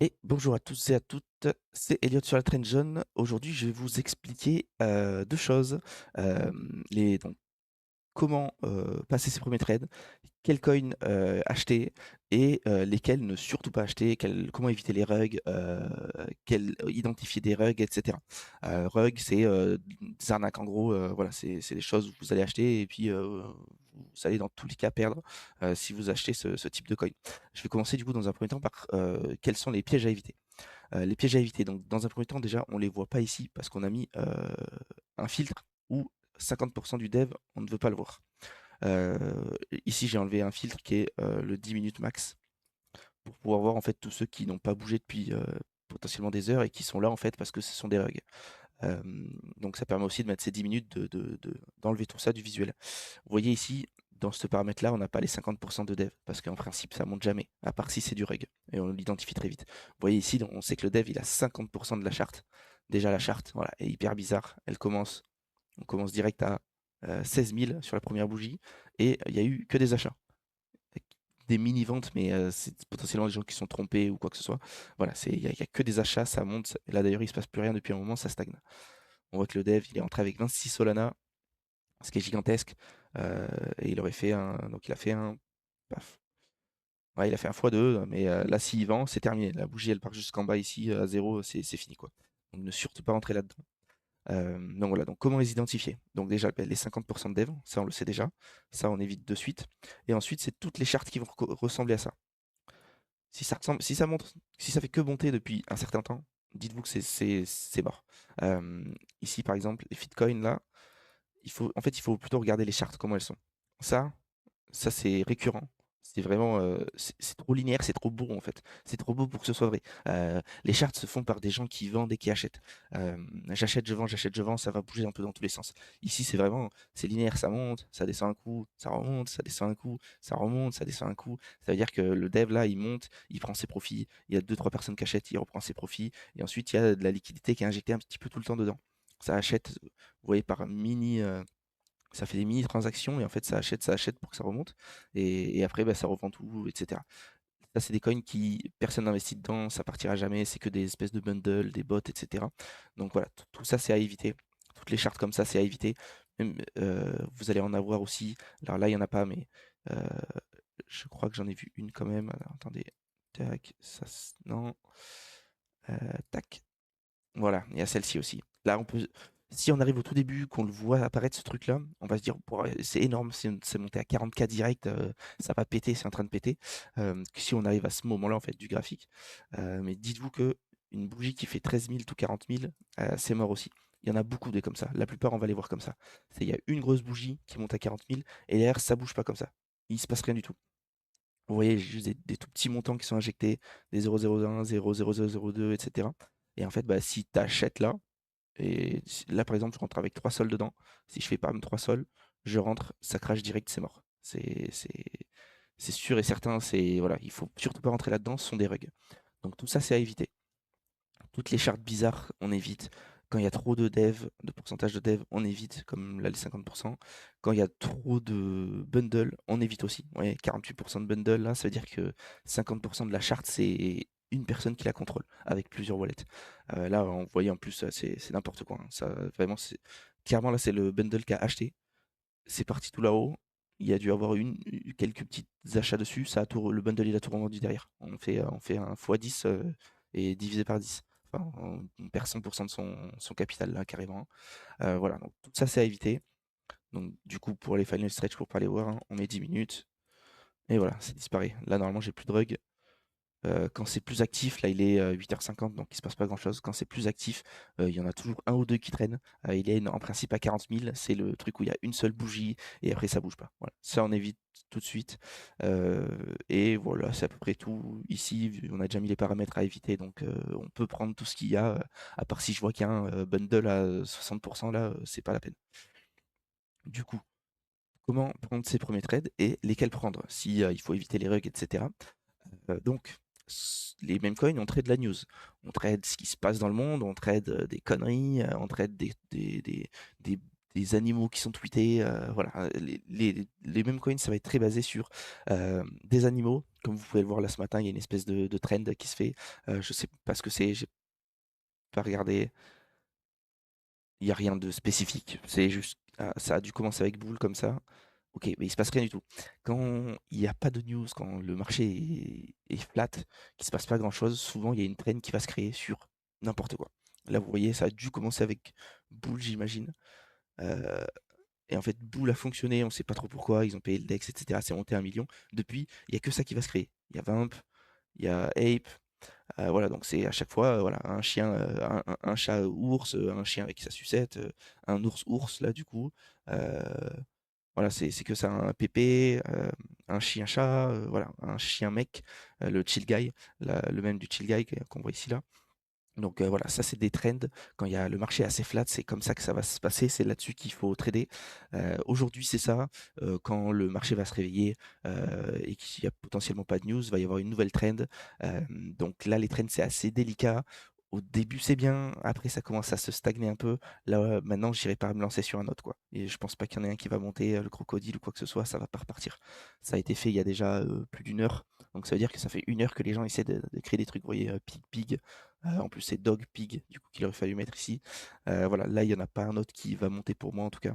Et bonjour à tous et à toutes, c'est Elliot sur la Train Jaune. Aujourd'hui, je vais vous expliquer deux choses. Donc, comment passer ses premiers trades, quels coins acheter et lesquels ne surtout pas acheter, comment éviter les rugs, identifier des rugs, etc. Rugs, c'est des arnaques en gros, voilà, c'est des choses où vous allez acheter et puis vous allez dans tous les cas perdre si vous achetez ce type de coin. Je vais commencer du coup dans un premier temps par quels sont les pièges à éviter. Les pièges à éviter, donc dans un premier temps déjà, on les voit pas ici parce qu'on a mis un filtre où 50% du dev, on ne veut pas le voir. Ici, j'ai enlevé un filtre qui est le 10 minutes max pour pouvoir voir en fait tous ceux qui n'ont pas bougé depuis potentiellement des heures et qui sont là en fait parce que ce sont des rugs. Euh, donc ça permet aussi de mettre ces 10 minutes d'enlever tout ça du visuel. Vous voyez ici, dans ce paramètre-là, on n'a pas les 50% de dev parce qu'en principe, ça monte jamais, à part si c'est du rug et on l'identifie très vite. Vous voyez ici, on sait que le dev il a 50% de la charte. Déjà, la charte voilà, est hyper bizarre. On commence direct à 16 000 sur la première bougie et il n'y a eu que des achats. Des mini-ventes, mais c'est potentiellement des gens qui sont trompés ou quoi que ce soit. Voilà, il y a que des achats, ça monte. Et là d'ailleurs, il se passe plus rien depuis un moment, ça stagne. On voit que le dev, il est entré avec 26 Solana, ce qui est gigantesque. Et il aurait fait un. Donc il a fait un. Paf. Ouais, il a fait un x2, mais là, s'il vend, c'est terminé. La bougie, elle part jusqu'en bas ici, à zéro, c'est fini, quoi. Donc ne surtout pas rentrer là-dedans. Donc voilà, donc comment les identifier? Donc déjà, ben, les 50% de dev, ça on le sait déjà. Ça, on évite de suite. Et ensuite, c'est toutes les chartes qui vont ressembler à ça. Si ça ressemble, si ça montre, si ça fait que monter depuis un certain temps, dites-vous que c'est mort. Euh, Ici, par exemple, les Fitcoin, là, il faut plutôt regarder les chartes, comment elles sont. Ça, ça c'est récurrent. C'est vraiment, c'est trop linéaire, c'est trop beau en fait. C'est trop beau pour que ce soit vrai. Les charts se font par des gens qui vendent et qui achètent. J'achète, je vends, ça va bouger un peu dans tous les sens. Ici, c'est linéaire, ça monte, ça descend un coup, ça remonte, ça descend un coup, ça remonte, ça descend un coup. Ça veut dire que le dev là, il monte, il prend ses profits. Il y a deux, trois personnes qui achètent, il reprend ses profits. Et ensuite, il y a de la liquidité qui est injectée un petit peu tout le temps dedans. Ça achète, vous voyez, par mini. Ça fait des mini transactions et en fait ça achète pour que ça remonte et après bah, ça revend tout, etc. Ça c'est des coins qui personne n'investit dedans, ça partira jamais, c'est que des espèces de bundles, des bots, etc. Donc voilà, tout ça c'est à éviter. Toutes les chartes comme ça c'est à éviter. Même, vous allez en avoir aussi. Alors là il y en a pas, mais euh, je crois que j'en ai vu une quand même. Alors, attendez, tac, non, tac. Voilà, il y a celle-ci aussi. Là, si on arrive au tout début, qu'on le voit apparaître ce truc-là, on va se dire, Pouah, c'est énorme, c'est monté à 40K direct, ça va péter, c'est en train de péter. Si on arrive à ce moment-là, en fait, du graphique. Mais dites-vous que une bougie qui fait 13 000 ou 40 000, c'est mort aussi. Il y en a beaucoup des comme ça. La plupart, on va les voir comme ça. Il y a une grosse bougie qui monte à 40 000 et derrière, ça bouge pas comme ça. Il se passe rien du tout. Vous voyez, juste des tout petits montants qui sont injectés, des 0,01, 0,0002, etc. Et en fait, bah, si tu achètes là, et là par exemple, je rentre avec 3 sols dedans, si je fais pas mes 3 sols, je rentre, ça crache direct, c'est mort. C'est sûr et certain, voilà, il faut surtout pas rentrer là-dedans, ce sont des rugs. Donc tout ça, c'est à éviter. Toutes les chartes bizarres, on évite. Quand il y a trop de dev, de pourcentage de dev, on évite, comme là les 50%. Quand il y a trop de bundle, on évite aussi. Ouais, 48% de bundle, là, ça veut dire que 50% de la charte, c'est une personne qui la contrôle, avec plusieurs wallets. Là, on voyait en plus, c'est n'importe quoi, hein. Ça, vraiment, clairement, là, c'est le bundle qui a acheté. C'est parti tout là-haut. Il y a dû avoir quelques petits achats dessus. Le bundle, il a tout revendu derrière. On fait un x10 et divisé par 10. Enfin, on perd 100% de son capital là, carrément. Voilà, donc tout ça, c'est à éviter. Donc, du coup, pour les final stretch, pour pas les voir, hein, on met 10 minutes. Et voilà, c'est disparu. Là, normalement, j'ai plus de rug. Quand c'est plus actif, là il est 8h50, donc il se passe pas grand-chose. Quand c'est plus actif, il y en a toujours un ou deux qui traînent. Il est en principe à 40 000, c'est le truc où il y a une seule bougie et après ça bouge pas. Voilà. Ça on évite tout de suite. Et voilà, c'est à peu près tout. Ici, on a déjà mis les paramètres à éviter, donc on peut prendre tout ce qu'il y a, à part si je vois qu'il y a un bundle à 60%, là, c'est pas la peine. Du coup, comment prendre ses premiers trades et lesquels prendre si il faut éviter les rugs, etc. Donc, les mêmes coins, on trade la news. On trade ce qui se passe dans le monde, on trade des conneries, on trade des, des animaux qui sont tweetés. Voilà, les mêmes coins, ça va être très basé sur des animaux Comme vous pouvez le voir là ce matin, il y a une espèce de trend qui se fait. Je sais pas ce que c'est, j'ai pas regardé. Il y a rien de spécifique. C'est juste, ça a dû commencer avec Bull comme ça. Ok, mais il se passe rien du tout. Quand il n'y a pas de news, quand le marché est flat, qu'il se passe pas grand-chose, souvent il y a une trend qui va se créer sur n'importe quoi. Là, vous voyez, ça a dû commencer avec Bull, j'imagine. Euh, et en fait, Bull a fonctionné, on ne sait pas trop pourquoi, ils ont payé le DEX, etc. C'est monté à 1 million. Depuis, il n'y a que ça qui va se créer. Il y a Vamp, il y a Ape. Voilà, donc c'est à chaque fois, voilà, un chien, un chat ours, un chien avec sa sucette, un ours ours là du coup. Euh, voilà, c'est que ça, un pépé, un chien chat, voilà, un chien mec, le chill guy, le même du chill guy qu'on voit ici là. Donc voilà, ça c'est des trends. Quand il y a le marché assez flat, c'est comme ça que ça va se passer. C'est là-dessus qu'il faut trader. Aujourd'hui, c'est ça. Quand le marché va se réveiller et qu'il n'y a potentiellement pas de news, il va y avoir une nouvelle trend. Donc là, les trends, c'est assez délicat. Au début, c'est bien. Après, ça commence à se stagner un peu. Là, maintenant, j'irai pas me lancer sur un autre, quoi. Et je pense pas qu'il y en ait un qui va monter, le crocodile ou quoi que ce soit. Ça va pas repartir. Ça a été fait il y a déjà plus d'une heure. Donc ça veut dire que ça fait une heure que les gens essaient de créer des trucs. Vous voyez, Pig Pig. En plus, c'est Dog Pig, du coup, qu'il aurait fallu mettre ici. Voilà, là, il n'y en a pas un autre qui va monter pour moi, en tout cas.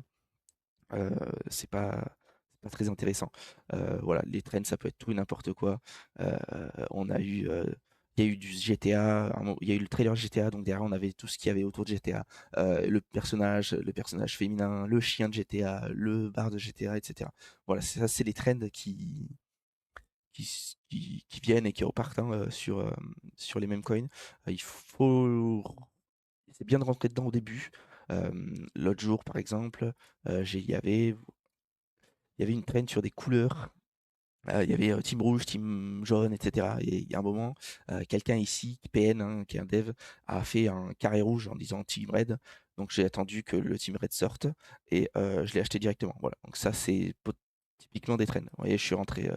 Euh, c'est pas très intéressant. Voilà, les trends, ça peut être tout et n'importe quoi. Euh, on a eu, il y a eu du GTA, il y a eu le trailer GTA, donc derrière, on avait tout ce qu'il y avait autour de GTA. Le personnage féminin, le chien de GTA, le bar de GTA, etc. Voilà, ça, c'est les trends qui viennent et qui repartent hein, sur les mêmes coins. Il faut c'est bien de rentrer dedans au début. L'autre jour, par exemple, il y avait une trend sur des couleurs. Il y avait team rouge, team jaune, etc. Et il y a un moment, quelqu'un ici, PN, hein, qui est un dev, a fait un carré rouge en disant team red. Donc j'ai attendu que le team red sorte et je l'ai acheté directement. Voilà. Donc ça, c'est typiquement des trends. Vous voyez, je suis rentré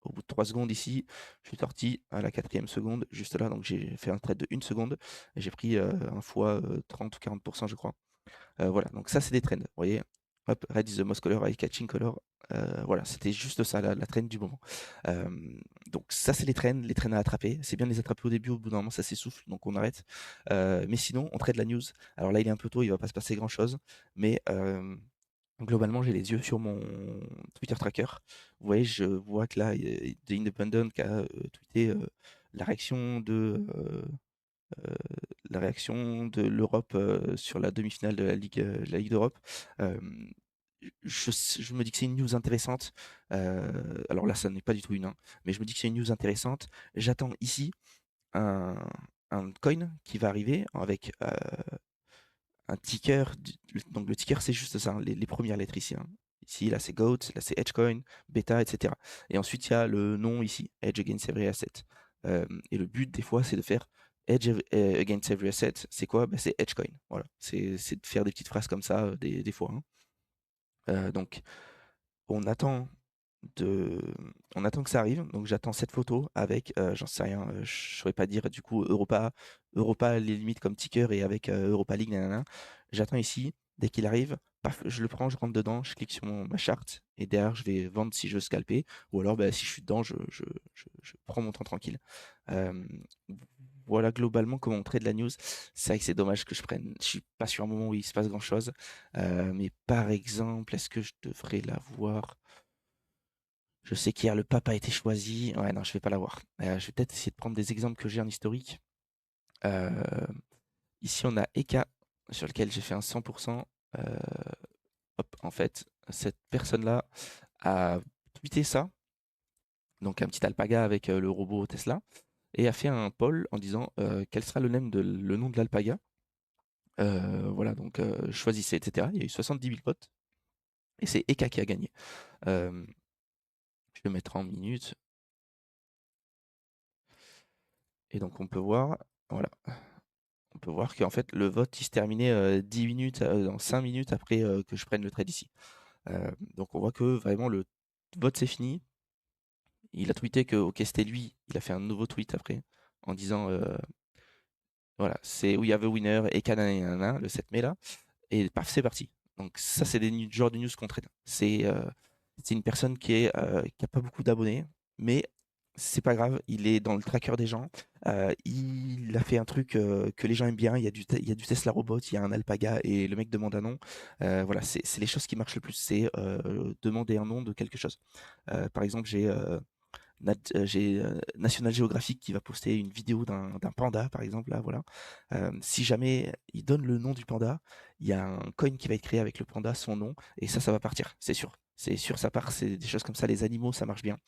au bout de 3 secondes ici, je suis sorti à la 4e seconde, juste là. Donc j'ai fait un trade de 1 seconde et j'ai pris un fois 30 ou 40%, je crois. Voilà, donc ça, c'est des trends. Vous voyez, hop, red is the most color, eye catching color. Voilà, c'était juste ça, la trend du moment. Euh, donc ça, c'est les trends à attraper. C'est bien de les attraper au début, au bout d'un moment, ça s'essouffle, donc on arrête. Mais sinon, on trade la news. Alors là, il est un peu tôt, il va pas se passer grand-chose, mais globalement, j'ai les yeux sur mon Twitter tracker. Vous voyez, je vois que là, il y a The Independent qui a tweeté la réaction de la réaction de l'Europe sur la demi-finale de la Ligue d'Europe. Euh, je me dis que c'est une news intéressante. Alors là, ça n'est pas du tout une, hein, mais je me dis que c'est une news intéressante. J'attends ici un, un coin qui va arriver avec un ticker. Donc le ticker, c'est juste ça, hein, les premières lettres ici, hein. Ici, là, c'est GOAT, là, c'est Edgecoin, Beta, etc. Et ensuite, il y a le nom ici, Edge Against Every Asset. Et le but, des fois, c'est de faire Edge Against Every Asset. C'est quoi? Ben, c'est Edgecoin. Voilà. C'est de faire des petites phrases comme ça, des fois, hein. Donc, on attend de... on attend que ça arrive. Donc, j'attends cette photo avec, j'en sais rien, je ne saurais pas dire, du coup, Europa les limites comme ticker et avec Europa League, nanana. J'attends ici. Dès qu'il arrive, paf, je le prends, je rentre dedans, je clique sur ma charte et derrière, je vais vendre si je veux scalper. Ou alors, bah, si je suis dedans, je prends mon temps tranquille. Euh, voilà globalement comment on traite la news. C'est vrai que c'est dommage que je prenne. Je suis pas sur un moment où il se passe grand chose. Mais par exemple, est-ce que je devrais l'avoir? Je sais qu'hier le pape a été choisi. Ouais, non, je vais pas l'avoir. Je vais peut-être essayer de prendre des exemples que j'ai en historique. Euh, Ici, on a Eka, sur lequel j'ai fait un 100%. Euh, Hop, en fait, cette personne-là a tweeté ça, donc un petit alpaga avec le robot Tesla, et a fait un poll en disant quel sera le nom de l'alpaga. Voilà, donc choisissez, etc. Il y a eu 70 000 votes, et c'est Eka qui a gagné. Euh, je vais mettre en minutes, et donc on peut voir, voilà, on peut voir qu'en fait le vote il se terminait 10 minutes, dans 5 minutes après que je prenne le trade ici. Donc on voit que vraiment le vote c'est fini. Il a tweeté que ok c'était lui, il a fait un nouveau tweet après en disant voilà, c'est We Have a Winner et Canana le 7 mai là, et paf c'est parti. Donc ça c'est des genres de news qu'on traite. C'est une personne qui a pas beaucoup d'abonnés, mais c'est pas grave, il est dans le tracker des gens. Il a fait un truc que les gens aiment bien. Il y a du Tesla Robot, il y a un Alpaga et le mec demande un nom. Voilà, c'est les choses qui marchent le plus. C'est demander un nom de quelque chose. Par exemple, j'ai National Geographic qui va poster une vidéo d'un panda, par exemple. Là, voilà. Si jamais il donne le nom du panda, il y a un coin qui va être créé avec le panda, son nom, et ça va partir, c'est sûr. C'est sûr, ça part. C'est des choses comme ça. Les animaux, ça marche bien.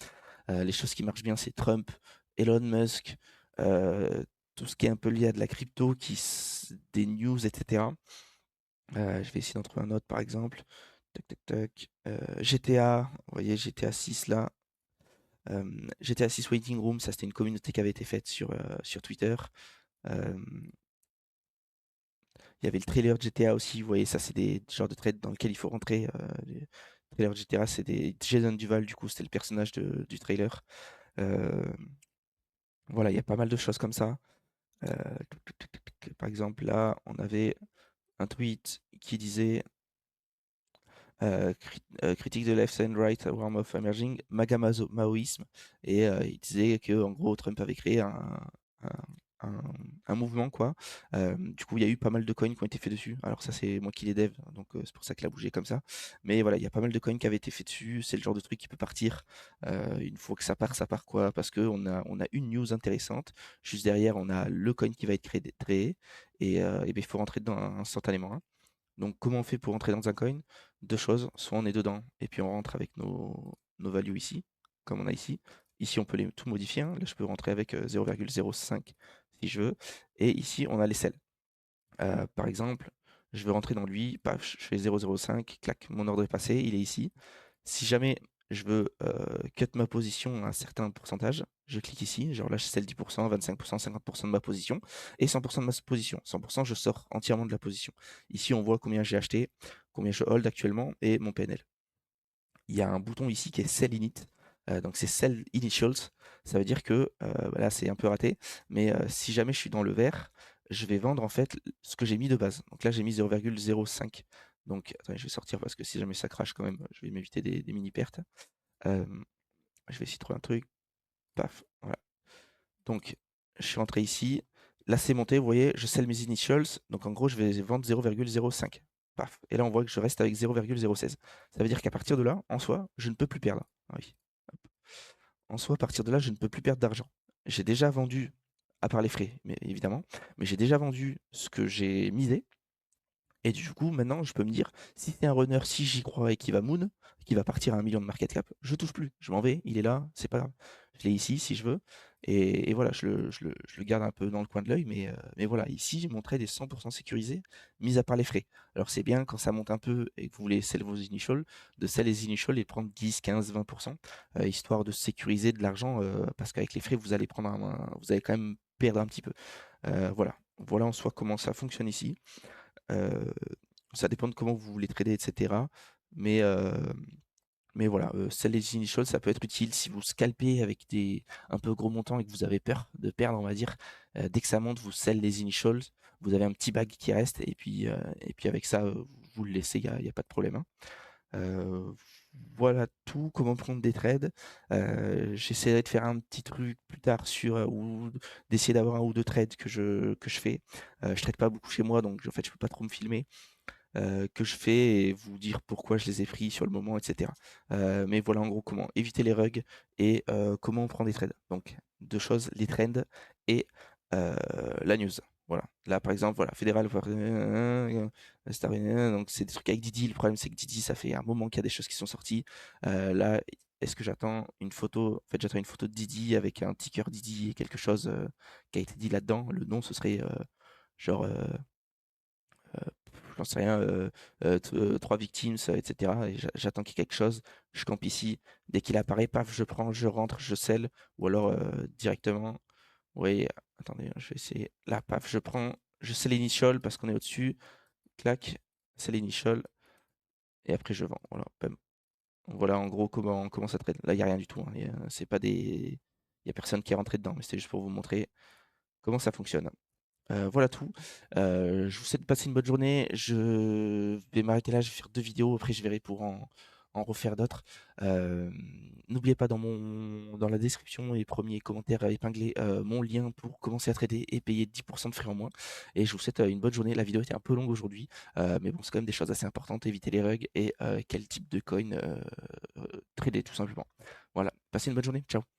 Les choses qui marchent bien, c'est Trump, Elon Musk, euh, tout ce qui est un peu lié à de la crypto, des news, etc. Je vais essayer d'en trouver un autre, par exemple. Tac, tac, tac. GTA, vous voyez, GTA 6 là. GTA 6 Waiting Room, ça c'était une communauté qui avait été faite sur Twitter. Euh, Il y avait le trailer de GTA aussi, vous voyez, ça c'est des genres de trades dans lesquels il faut rentrer. Les trailers de GTA, c'est des Jason Duval, du coup, c'était le personnage du trailer. Euh, voilà, il y a pas mal de choses comme ça. Euh, Par exemple, là, on avait un tweet qui disait critique de left and right warm of emerging MAGA maoïsme et il disait que en gros Trump avait créé un, un- un mouvement quoi. Du coup, il y a eu pas mal de coins qui ont été faits dessus. Alors ça, c'est moi qui les dev, donc c'est pour ça qu'il a bougé comme ça. Mais voilà, il y a pas mal de coins qui avaient été faits dessus. C'est le genre de truc qui peut partir. Une fois que ça part quoi? Parce que on a une news intéressante. Juste derrière, on a le coin qui va être créé et ben, il faut rentrer dedans instantanément, hein. Donc, comment on fait pour entrer dans un coin? Deux choses, soit on est dedans et puis on rentre avec nos values ici, comme on a ici. Ici, on peut tout modifier, hein. Là, je peux rentrer avec 0,05 si je veux. Et ici, on a les sels. Par exemple, je veux rentrer dans lui, paf, je fais 0,05, clac, mon ordre est passé, il est ici. Si jamais je veux cut ma position à un certain pourcentage, je clique ici, genre là je scelle 10%, 25%, 50% de ma position et 100% de ma position. 100%, je sors entièrement de la position. Ici, on voit combien j'ai acheté, combien je hold actuellement et mon PNL. Il y a un bouton ici qui est Sell Init. Donc c'est Sell Initials. Ça veut dire que là c'est un peu raté, mais si jamais je suis dans le vert, je vais vendre en fait ce que j'ai mis de base. Donc là j'ai mis 0,05. Donc attendez, je vais sortir parce que si jamais ça crache quand même, je vais m'éviter des mini pertes. Euh, je vais essayer de trouver un truc. Paf, voilà. Donc je suis rentré ici. Là c'est monté, vous voyez, je sell mes initials. Donc en gros je vais vendre 0,05. Paf. Et là on voit que je reste avec 0,016. Ça veut dire qu'à partir de là, en soi, je ne peux plus perdre. Ah oui. En soi, à partir de là, je ne peux plus perdre d'argent. J'ai déjà vendu, à part les frais, mais évidemment, mais j'ai déjà vendu ce que j'ai misé. Et du coup, maintenant, je peux me dire, si c'est un runner, si j'y crois et qu'il va moon, qu'il va partir à 1 million de market cap, je touche plus. Je m'en vais, il est là, c'est pas grave. Je l'ai ici si je veux. Et voilà, je le garde un peu dans le coin de l'œil, mais voilà, ici, mon trade est 100% sécurisé, mis à part les frais. Alors c'est bien quand ça monte un peu et que vous voulez sell vos initials, de sell les initials et prendre 10, 15, 20%, histoire de sécuriser de l'argent, parce qu'avec les frais, vous allez vous allez quand même perdre un petit peu. Voilà. Voilà en soi comment ça fonctionne ici. Heu, Ça dépend de comment vous voulez trader, et cetera. Mais, heu, mais voilà, sell les initials, ça peut être utile si vous scalpez avec des un peu gros montants et que vous avez peur de perdre, on va dire. Dès que ça monte, vous sell les initials, vous avez un petit bag qui reste et puis avec ça, vous le laissez, il y a pas de problème, hein. Heu, voilà tout, comment prendre des trades. J'essaierai de faire un petit truc plus tard ou d'essayer d'avoir un ou 2 trades que je fais. Je trade pas beaucoup chez moi, donc en fait, je peux pas trop me filmer, que je fais et vous dire pourquoi je les ai pris sur le moment, et cetera. Mais voilà en gros comment éviter les rugs et comment on prend des trades. Donc 2 choses, les trends et heu, la news. Voilà. Là par exemple, voilà, Fédéral, donc c'est des trucs avec Didi. Le problème c'est que Didi, ça fait un moment qu'il y a des choses qui sont sorties. Là, est-ce que j'attends une photo? En fait, j'attends une photo de Didi avec un ticker Didi et quelque chose qui a été dit là-dedans. Le nom, ce serait genre j'en sais rien, 3 victimes, et cetera. Et j'attends qu'il y ait quelque chose. Je campe ici. Dès qu'il apparaît, paf, je prends, je rentre, je scelle. Ou alors directement. Oui, attendez, je vais essayer. Là, paf, je prends, je scelle l'initial parce qu'on est au-dessus. Clac, c'est l'initial. Et après, je vends. Voilà, bam. Voilà en gros comment ça trade. Là, il n'y a rien du tout, hein. C'est pas des. Il n'y a personne qui est rentré dedans, mais c'était juste pour vous montrer comment ça fonctionne. Voilà tout. Je vous souhaite de passer une bonne journée. Je vais m'arrêter là, je vais faire 2 vidéos, après je verrai pour en en refaire d'autres. N'oubliez pas dans la description et premier commentaire à épingler mon lien pour commencer à trader et payer 10% de frais en moins. Et je vous souhaite une bonne journée. La vidéo était un peu longue aujourd'hui, mais bon, c'est quand même des choses assez importantes. Éviter les rugs et quel type de coin trader tout simplement. Voilà, passez une bonne journée. Ciao.